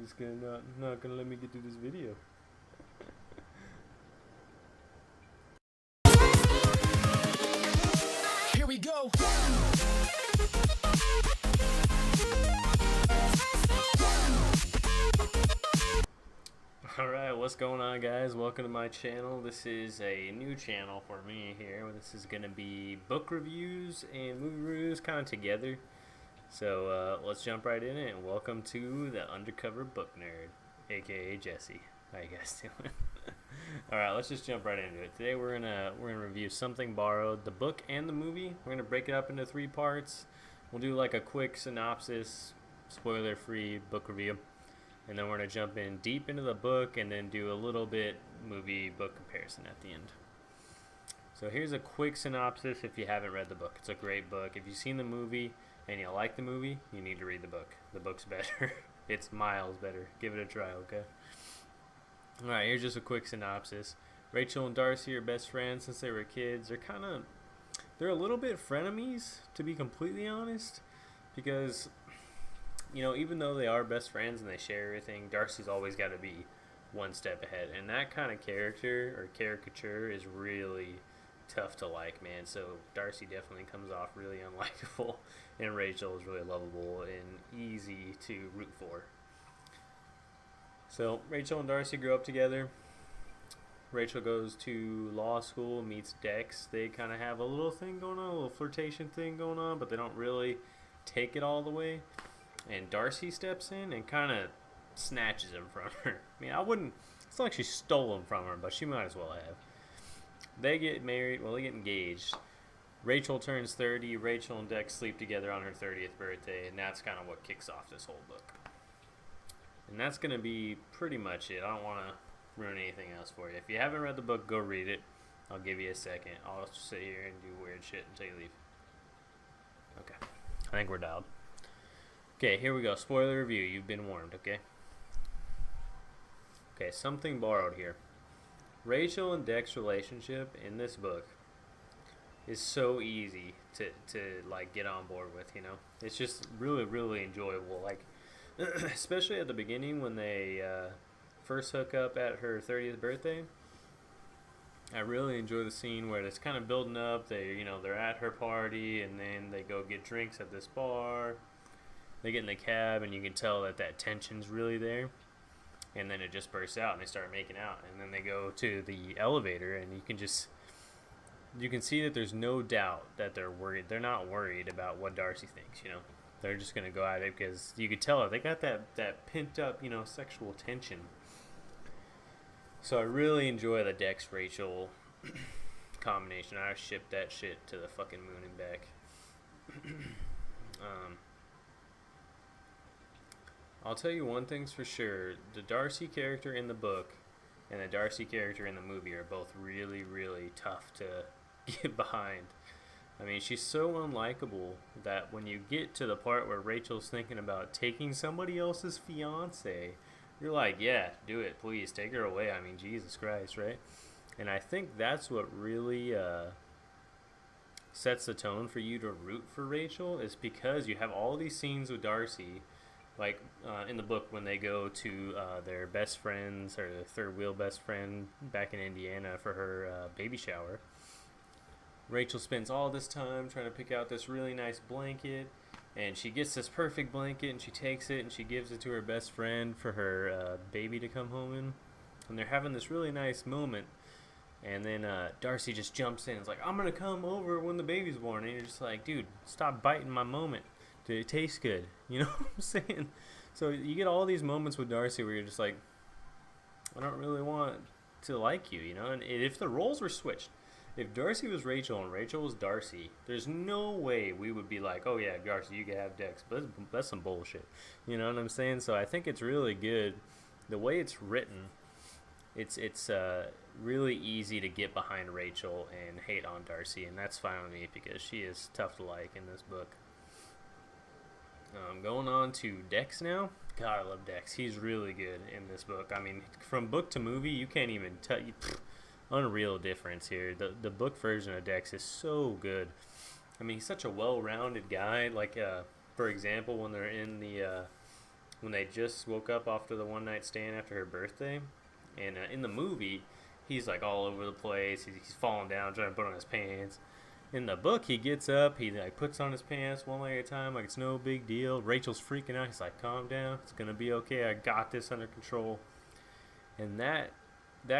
He's gonna not gonna let me get through this video. Here we go. Alright, what's going on, guys? Welcome to my channel. This is a new channel for me here. This is gonna be book reviews and movie reviews kind of together. So let's jump right in it, and welcome to the Undercover Book Nerd, aka Jesse. How you guys doing? Alright, let's just jump right into it. Today we're gonna review Something Borrowed, the book and the movie. We're gonna break it up into 3 parts. We'll do like a quick synopsis, spoiler-free book review, and then we're gonna jump in deep into the book and then do a little bit movie book comparison at the end. So here's a quick synopsis if you haven't read the book. It's a great book. If you've seen the movie and you like the movie, you need to read the book. The book's better. It's miles better. Give it a try, okay? Alright, here's just a quick synopsis. Rachel and Darcy are best friends since they were kids. They're a little bit frenemies, to be completely honest, because, you know, even though they are best friends and they share everything, Darcy's always got to be one step ahead. And that kind of character or caricature is really tough to like, man. So Darcy definitely comes off really unlikable, and Rachel is really lovable and easy to root for. So Rachel and Darcy grew up together. Rachel goes to law school, meets Dex. They kind of have a little thing going on, a little flirtation thing going on, but they don't really take it all the way. And Darcy steps in and kind of snatches him from her. I mean, it's not like she stole him from her, but she might as well have. They get married, they get engaged. Rachel turns 30. Rachel and Dex sleep together on her 30th birthday, and that's kind of what kicks off this whole book. And that's going to be pretty much it. I don't want to ruin anything else for you. If you haven't read the book, go read it. I'll give you a second. I'll just sit here and do weird shit until you leave. Okay. I think we're dialed. Okay, here we go. Spoiler review. You've been warned, okay? Okay, Something Borrowed here. Rachel and Dex's relationship in this book is so easy to like get on board with, you know? It's just really, really enjoyable. Like, especially at the beginning when they first hook up at her 30th birthday. I really enjoy the scene where it's kind of building up. They're at her party, and then they go get drinks at this bar. They get in the cab, and you can tell that tension's really there. And then it just bursts out, and they start making out. And then they go to the elevator, and you can see that there's no doubt that they're worried. They're not worried about what Darcy thinks, you know. They're just going to go at it because you could tell they got that pent up, sexual tension. So I really enjoy the Dex Rachel combination. I shipped that shit to the fucking moon and back. I'll tell you one thing's for sure. The Darcy character in the book and the Darcy character in the movie are both really, really tough to get behind. I mean, she's so unlikable that when you get to the part where Rachel's thinking about taking somebody else's fiance, you're like, yeah, do it, please, take her away. I mean, Jesus Christ, right? And I think that's what really sets the tone for you to root for Rachel, is because you have all these scenes with Darcy, like in the book when they go to their best friends, or the third wheel best friend back in Indiana for her baby shower. Rachel spends all this time trying to pick out this really nice blanket, and she gets this perfect blanket, and she takes it and she gives it to her best friend for her baby to come home in. And they're having this really nice moment, and then Darcy just jumps in. It's like, I'm going to come over when the baby's born. And you're just like, dude, stop biting my moment. Did it taste good? You know what I'm saying? So you get all these moments with Darcy where you're just like, I don't really want to like you, you know? And if the roles were switched, if Darcy was Rachel and Rachel was Darcy, there's no way we would be like, oh yeah, Darcy, you can have Dex. But that's some bullshit. You know what I'm saying? So I think it's really good. The way it's written, it's really easy to get behind Rachel and hate on Darcy. And that's fine with me because she is tough to like in this book. Going on to Dex now. God, I love Dex. He's really good in this book. I mean, from book to movie, you can't even tell. Unreal difference here. The book version of Dex is so good. I mean, he's such a well-rounded guy. Like, for example, when they're in the when they just woke up after the one night stand after her birthday. And in the movie, he's like all over the place. He's falling down, trying to put on his pants. In the book, he gets up, he like puts on his pants one leg at a time, like it's no big deal. Rachel's freaking out. He's like, "Calm down. It's gonna be okay. I got this under control." And that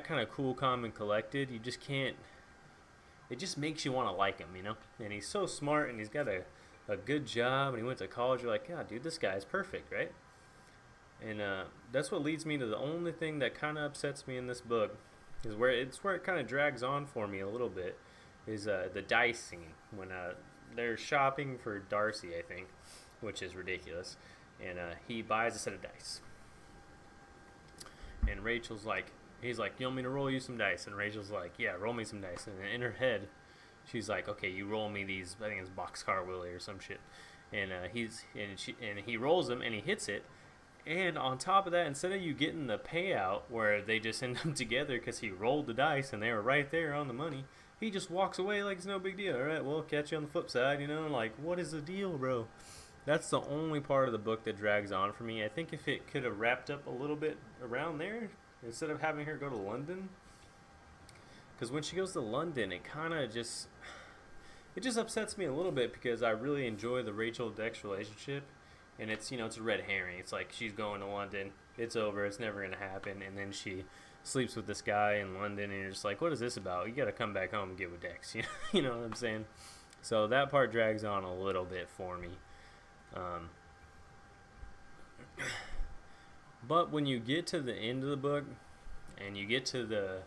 kind of cool, calm, and collected, you just can't. It just makes you want to like him, you know. And he's so smart, and he's got a good job, and he went to college. You're like, "God, dude, this guy's perfect, right?" And that's what leads me to the only thing that kind of upsets me in this book, is where it kind of drags on for me a little bit, is the dice scene when they're shopping for Darcy, I think, which is ridiculous, and he buys a set of dice, and Rachel's like, he's like, "You want me to roll you some dice?" And Rachel's like, "Yeah, roll me some dice." And in her head, she's like, "Okay, you roll me these, I think it's Boxcar Willie or some shit," and he rolls them and he hits it. And on top of that, instead of you getting the payout where they just end up together because he rolled the dice and they were right there on the money, he just walks away like it's no big deal. All right, well, catch you on the flip side, you know? Like, what is the deal, bro? That's the only part of the book that drags on for me. I think if it could have wrapped up a little bit around there, instead of having her go to London. Because when she goes to London, it kind of just... It just upsets me a little bit because I really enjoy the Rachel-Dex relationship. And it's, it's a red herring. It's like she's going to London. It's over. It's never going to happen. And then she sleeps with this guy in London. And you're just like, what is this about? You got to come back home and get with Dex. You know what I'm saying? So that part drags on a little bit for me. But when you get to the end of the book and you get to the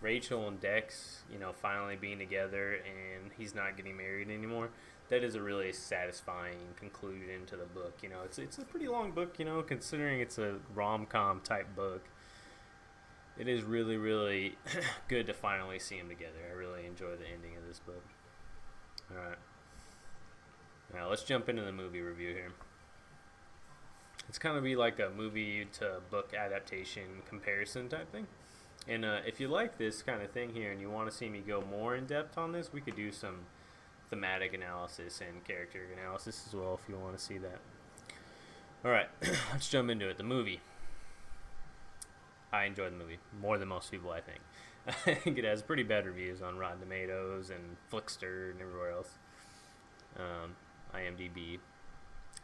Rachel and Dex, finally being together and he's not getting married anymore, that is a really satisfying conclusion to the book. It's a pretty long book, considering it's a rom-com type book. It is really, really good to finally see them together. I really enjoy the ending of this book. Alright. Now let's jump into the movie review here. It's kind of be like a movie to book adaptation comparison type thing. And if you like this kind of thing here and you want to see me go more in depth on this, we could do some thematic analysis and character analysis as well if you want to see that. Alright, let's jump into it. The movie. I enjoyed the movie more than most people, I think. I think it has pretty bad reviews on Rotten Tomatoes and Flickster and everywhere else. IMDb.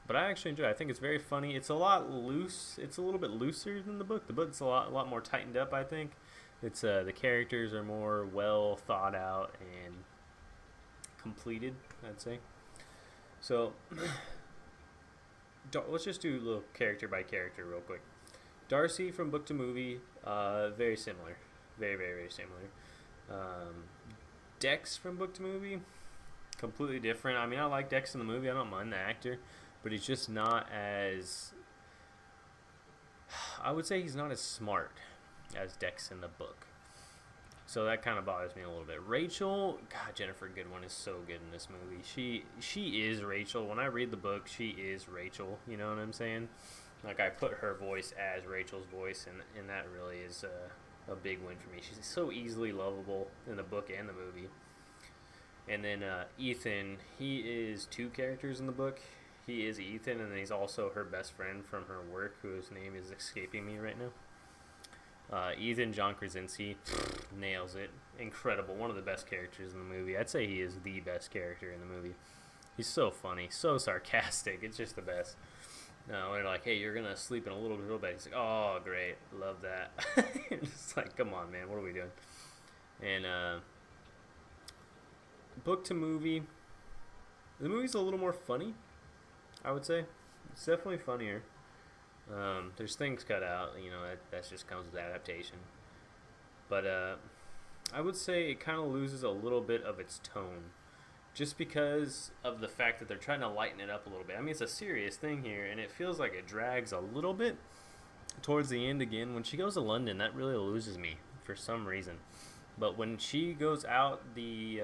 But I actually enjoy it. I think it's very funny. It's a lot loose. It's a little bit looser than the book. The book's a lot more tightened up, I think. It's the characters are more well thought out and completed, I'd say. So let's just do a little character by character real quick. Darcy from book to movie, very similar. Very, very, very similar. Dex from book to movie, completely different. I mean, I like Dex in the movie. I don't mind the actor. But he's just not as... I would say he's not as smart as Dex in the book. So that kind of bothers me a little bit. Rachel, God, Jennifer Goodwin is so good in this movie. She is Rachel. When I read the book, she is Rachel. You know what I'm saying? Like, I put her voice as Rachel's voice, and that really is a big win for me. She's so easily lovable in the book and the movie. And then Ethan, he is two characters in the book. He is Ethan, and then he's also her best friend from her work, whose name is escaping me right now. Ethan, John Krasinski, nails it. Incredible. One of the best characters in the movie. I'd say he is the best character in the movie. He's so funny, so sarcastic. It's just the best. When they're like, hey, you're going to sleep in a little bit. He's like, oh, great. Love that. It's like, come on, man. What are we doing? And book to movie. The movie's a little more funny, I would say. It's definitely funnier. There's things cut out, that just comes with adaptation. But I would say it kind of loses a little bit of its tone, just because of the fact that they're trying to lighten it up a little bit. I mean, it's a serious thing here, and it feels like it drags a little bit towards the end again. When she goes to London, that really loses me for some reason. But when she goes out the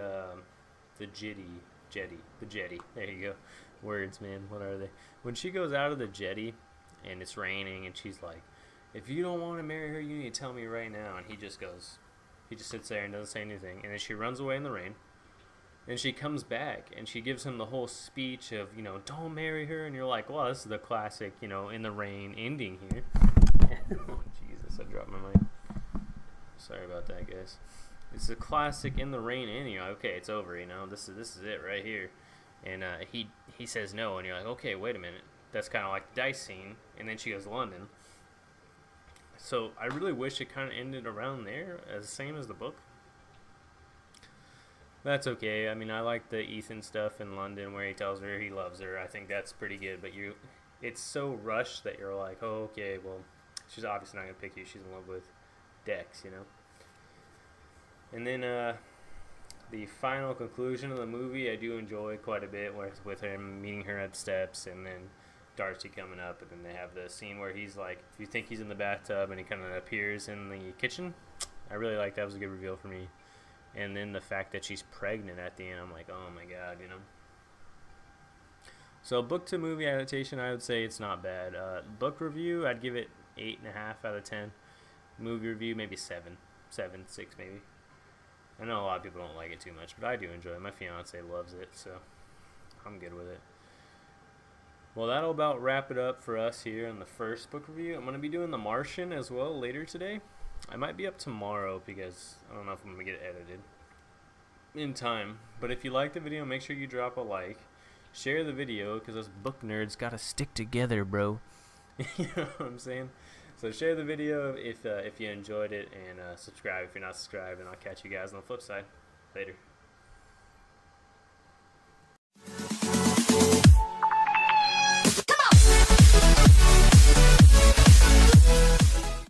jetty, there you go. Words, man, what are they? When she goes out of the jetty and it's raining and she's like, if you don't want to marry her, you need to tell me right now. And he just sits there and doesn't say anything. And then she runs away in the rain. And she comes back and she gives him the whole speech of, don't marry her. And you're like, well, this is the classic, in the rain ending here. Oh, Jesus, I dropped my mic. Sorry about that, guys. It's a classic in the rain ending. You're like, okay, it's over, this is it right here. And he says no, and you're like, okay, wait a minute. That's kind of like the dice scene. And then she goes London. So I really wish it kind of ended around there, as same as the book. That's okay. I mean, I like the Ethan stuff in London where he tells her he loves her. I think that's pretty good. But it's so rushed that you're like, oh, okay, well, she's obviously not going to pick you. She's in love with Dex, And then the final conclusion of the movie I do enjoy quite a bit, with him meeting her at steps and then Darcy coming up. And then they have the scene where he's like, you think he's in the bathtub and he kind of appears in the kitchen. I really like that. Was a good reveal for me. And then the fact that she's pregnant at the end, I'm like, oh my god, So book to movie adaptation, I would say it's not bad. Book review, I'd give it 8.5 out of 10. Movie review, maybe 7, 6 maybe. I know a lot of people don't like it too much, but I do enjoy it. My fiance loves it, so I'm good with it. Well, that'll about wrap it up for us here in the first book review. I'm going to be doing The Martian as well later today. I might be up tomorrow because I don't know if I'm going to get it edited in time. But if you like the video, make sure you drop a like. Share the video because those book nerds got to stick together, bro. You know what I'm saying? So share the video if you enjoyed it, and subscribe if you're not subscribed, and I'll catch you guys on the flip side. Later.